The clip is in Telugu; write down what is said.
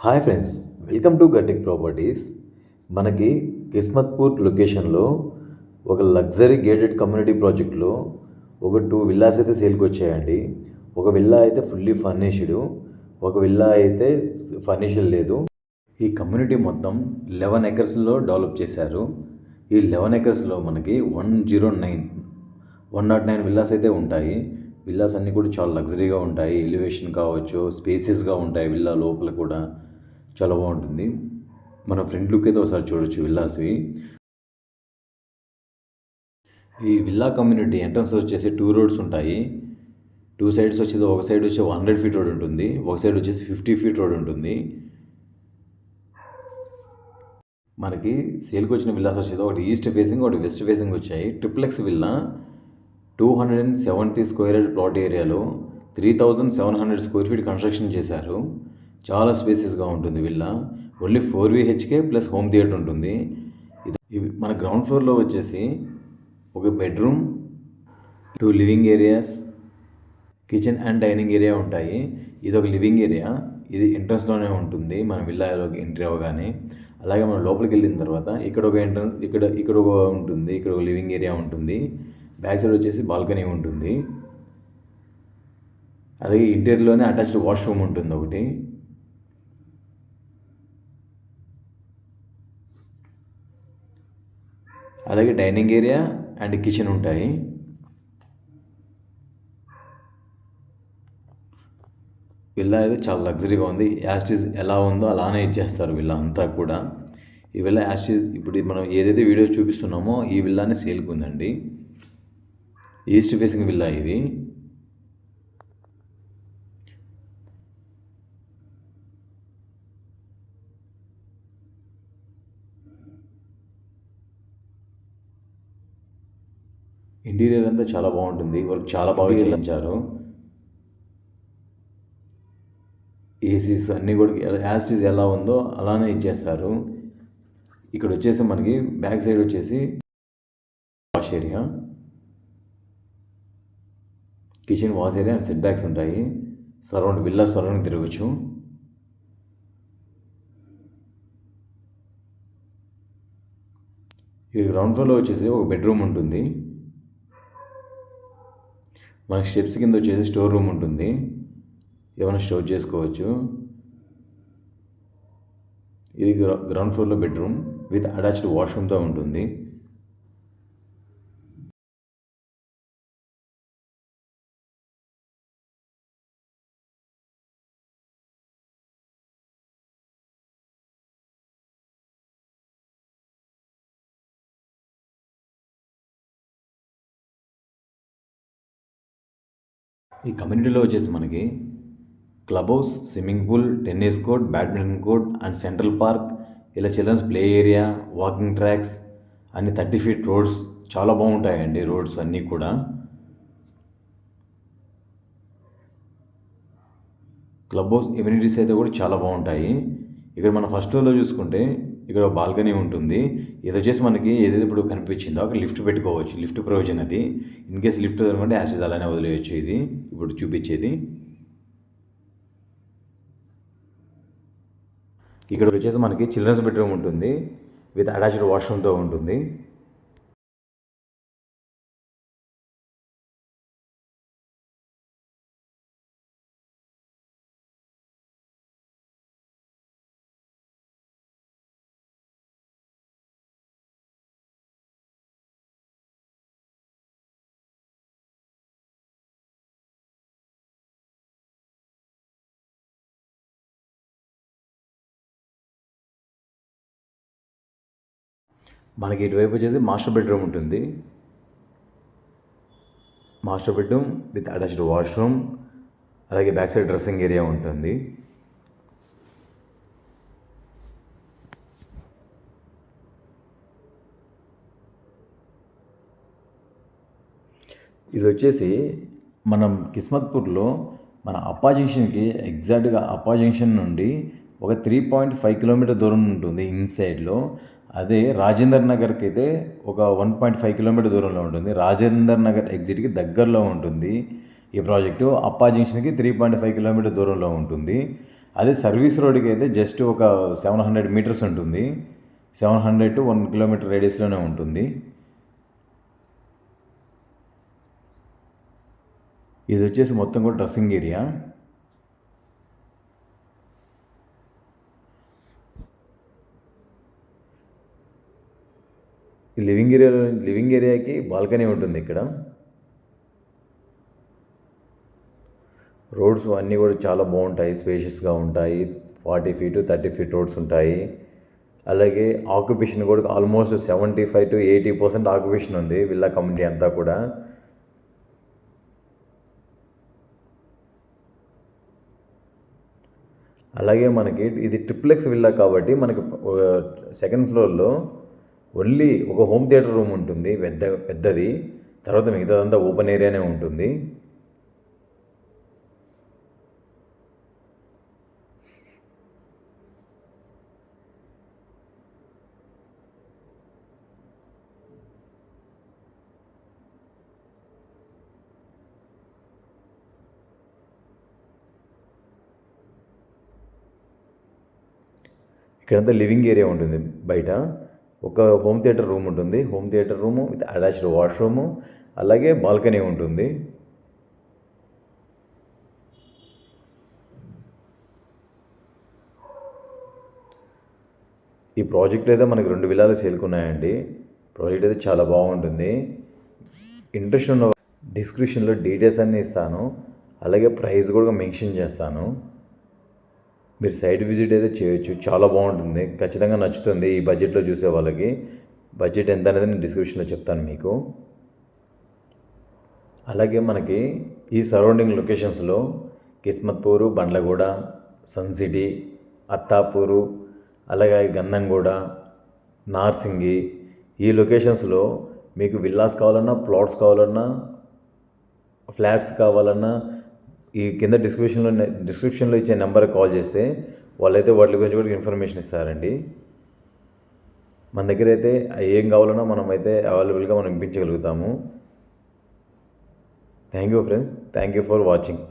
Hi friends, welcome to Gattik properties. మనకి కిస్మత్పూర్ లొకేషన్లో ఒక లగ్జరీ గేటెడ్ కమ్యూనిటీ ప్రాజెక్ట్లో ఒక 2 విల్లాస్ అయితే సేల్కి వచ్చాయండి. ఒక విల్లా అయితే ఫుల్లీ ఫర్నిష్డ్, ఒక విల్లా అయితే ఫర్నిష్డ్ లేదు. ఈ కమ్యూనిటీ మొత్తం 11 ఎకర్స్లో డెవలప్ చేశారు. ఈ 11 ఎకర్స్లో మనకి 109 విల్లాస్ అయితే ఉంటాయి. విల్లాస్ అన్నీ కూడా చాలా లగ్జరీగా ఉంటాయి. ఎలివేషన్ కావచ్చు, స్పేసెస్గా ఉంటాయి. విల్లా లోపల కూడా చాలా బాగుంటుంది. మన ఫ్రంట్ లుక్ అయితే ఒకసారి చూడొచ్చు విల్లాస్వి. ఈ విల్లా కమ్యూనిటీ ఎంట్రన్స్ వచ్చేసి 2 రోడ్స్ ఉంటాయి. 2 సైడ్స్ వచ్చేది, ఒక సైడ్ వచ్చి 100 ఫీట్ రోడ్ ఉంటుంది, ఒక సైడ్ వచ్చేసి 50 ఫీట్ రోడ్ ఉంటుంది. మనకి సేల్కి వచ్చిన విల్లాస్ వచ్చేది ఒకటి ఈస్ట్ ఫేసింగ్, ఒకటి వెస్ట్ ఫేసింగ్ వచ్చాయి. Triplex villa 270 square yard plot ఏరియాలో 3700 స్క్వేర్ ఫీట్ కన్స్ట్రక్షన్ చేశారు. చాలా స్పేసెస్గా ఉంటుంది villa. Only 4 BHK plus home theatre ఉంటుంది. ఇది మన గ్రౌండ్ ఫ్లోర్లో వచ్చేసి ఒక bedroom, 2 living areas, kitchen and dining area ఉంటాయి. ఇది ఒక లివింగ్ ఏరియా. ఇది ఎంట్రన్స్లోనే ఉంటుంది మన విల్లాలోకి ఎంట్రీ అవ్వగానే. అలాగే మనం లోపలికి వెళ్ళిన తర్వాత ఇక్కడ ఒక ఎంట్రన్స్, ఇక్కడ ఒక ఉంటుంది, ఇక్కడ ఒక లివింగ్ ఏరియా ఉంటుంది. బ్యాక్ సైడ్ వచ్చేసి బాల్కనీ ఉంటుంది. అలాగే ఇంటీరియర్లోనే అటాచ్డ్ వాష్రూమ్ ఉంటుంది ఒకటి. అలాగే డైనింగ్ ఏరియా అండ్ కిచెన్ ఉంటాయి. విల్లా అయితే చాలా లగ్జరీగా ఉంది. యాస్టీజ్ ఎలా ఉందో అలానే ఇచ్చేస్తారు విల్లా అంతా కూడా. ఈ విల్లా యాస్టీజ్ ఇప్పుడు మనం ఏదైతే వీడియో చూపిస్తున్నామో ఈ విల్లానే సేల్కి ఉందండి. ఈస్ట్ ఫేసింగ్ విల్లా ఇది. ఇంటీరియర్ అంతా చాలా బాగుంటుంది. వర్క్ చాలా బాగా చేయించారు. ఏసీస్ అన్నీ కూడా యాస్టీజ్ ఎలా ఉందో అలానే ఇచ్చేస్తారు. ఇక్కడ వచ్చేసి మనకి బ్యాక్ సైడ్ వచ్చేసి wash area, kitchen, wash area and set backs ఉంటాయి. విల్లా సరౌండ్ తిరగచ్చు. ఈ గ్రౌండ్ ఫ్లోర్లో వచ్చేసి ఒక బెడ్రూమ్ ఉంటుంది. మన స్టెప్స్ కింద వచ్చేసి స్టోర్ రూమ్ ఉంటుంది, ఏమైనా స్టోర్ చేసుకోవచ్చు. ఇది గ్రౌండ్ ఫ్లోర్లో బెడ్రూమ్ విత్ అటాచ్డ్ వాష్రూమ్తో ఉంటుంది. ఈ కమ్యూనిటీలో వచ్చేసి మనకి club house, swimming pool, tennis court, badminton court and central park, ఇలా children's play area, walking tracks, అన్ని 30 ఫీట్ రోడ్స్ చాలా బాగుంటాయండి. రోడ్స్ అన్నీ కూడా క్లబ్ హౌస్ ఎమ్యూనిటీస్ అయితే కూడా చాలా బాగుంటాయి. ఇక్కడ మన ఫస్ట్ ఫ్లోర్లో చూసుకుంటే ఇక్కడ బాల్కనీ ఉంటుంది. ఇది వచ్చేసి మనకి ఏదైతే ఇప్పుడు కనిపించిందో అక్కడ లిఫ్ట్ పెట్టుకోవచ్చు. లిఫ్ట్ ప్రొవిజన్ అది. ఇన్ కేసు లిఫ్ట్ అనుకుంటే యాసిడ్ అలానే వదిలేయచ్చు. ఇది ఇప్పుడు చూపించేది. ఇక్కడ వచ్చేసి మనకి చిల్డ్రన్స్ బెడ్రూమ్ ఉంటుంది విత్ అటాచ్డ్ వాష్రూమ్తో ఉంటుంది. మనకి ఇటువైపు వచ్చేసి మాస్టర్ బెడ్రూమ్ ఉంటుంది. Master bedroom with attached washroom, అలాగే బ్యాక్ సైడ్ డ్రెస్సింగ్ ఏరియా ఉంటుంది. ఇది వచ్చేసి మనం కిస్మత్పూర్లో మన అప్పా జంక్షన్కి ఎగ్జాక్ట్గా అప్పా జంక్షన్ నుండి ఒక 3.5 కిలోమీటర్ దూరం ఉంటుంది ఇన్సైడ్లో. అదే రాజేందర్ నగర్కి అయితే ఒక 1.5 కిలోమీటర్ దూరంలో ఉంటుంది. రాజేందర్ నగర్ ఎగ్జిట్కి దగ్గరలో ఉంటుంది ఈ ప్రాజెక్టు. అప్పా జంక్షన్కి 3.5 కిలోమీటర్ దూరంలో ఉంటుంది. అదే సర్వీస్ రోడ్కి అయితే జస్ట్ ఒక 700 మీటర్స్ ఉంటుంది. 700 to 1 కిలోమీటర్ రేడియస్లోనే ఉంటుంది. ఇది వచ్చేసి మొత్తం కూడా డ్రెస్సింగ్ ఏరియా. లివింగ్ ఏరియాకి బాల్కనీ ఉంటుంది ఇక్కడ. రోడ్స్ అన్నీ కూడా చాలా బాగుంటాయి, స్పేషియస్గా ఉంటాయి. 40 feet 30 feet రోడ్స్ ఉంటాయి. అలాగే ఆక్యుపేషన్ కూడా ఆల్మోస్ట్ 75 to 80% ఆక్యుపేషన్ ఉంది విల్లా కమ్యూనిటీ అంతా కూడా. అలాగే మనకి ఇది ట్రిప్లెక్స్ విల్లా కాబట్టి మనకి సెకండ్ ఫ్లోర్లో ఓన్లీ ఒక హోమ్ థియేటర్ రూమ్ ఉంటుంది పెద్దది. తర్వాత మిగతాదంతా ఓపెన్ ఏరియానే ఉంటుంది. ఇక్కడంతా లివింగ్ ఏరియా ఉంటుంది. బయట ఒక హోమ్ థియేటర్ రూమ్ ఉంటుంది. Home theatre room with attached washroom, అలాగే బాల్కనీ ఉంటుంది. ఈ ప్రాజెక్ట్ అయితే మనకి 2 విల్లాలు సేల్కున్నాయండి. ప్రాజెక్ట్ అయితే చాలా బాగుంటుంది. ఇంట్రెస్ట్ ఉన్న డిస్క్రిప్షన్లో డీటెయిల్స్ అన్నీ ఇస్తాను, అలాగే ప్రైస్ కూడా మెన్షన్ చేస్తాను. మీరు సైట్ విజిట్ అయితే చేయొచ్చు, చాలా బాగుంటుంది, ఖచ్చితంగా నచ్చుతుంది. ఈ బడ్జెట్లో చూసే వాళ్ళకి బడ్జెట్ ఎంత అనేది నేను డిస్క్రిప్షన్లో చెప్తాను మీకు. అలాగే మనకి ఈ surrounding లొకేషన్స్లో కిస్మత్పూరు, Bandlaguda, sun city, Attapur, అలాగే గంధంగూడ, నార్సింగి, ఈ లొకేషన్స్లో మీకు విల్లాస్ కావాలన్నా, ప్లాట్స్ కావాలన్నా, ఫ్లాట్స్ కావాలన్నా ఈ కింద డిస్క్రిప్షన్లో ఇచ్చే నెంబర్కి కాల్ చేస్తే వాళ్ళైతే వాటి గురించి కూడా ఇన్ఫర్మేషన్ ఇస్తారండి. మన దగ్గర అయితే ఏం కావాలన్నా మనం అయితే అవైలబుల్గా మనం ఇప్పించగలుగుతాము. Thank you friends, thank you for watching.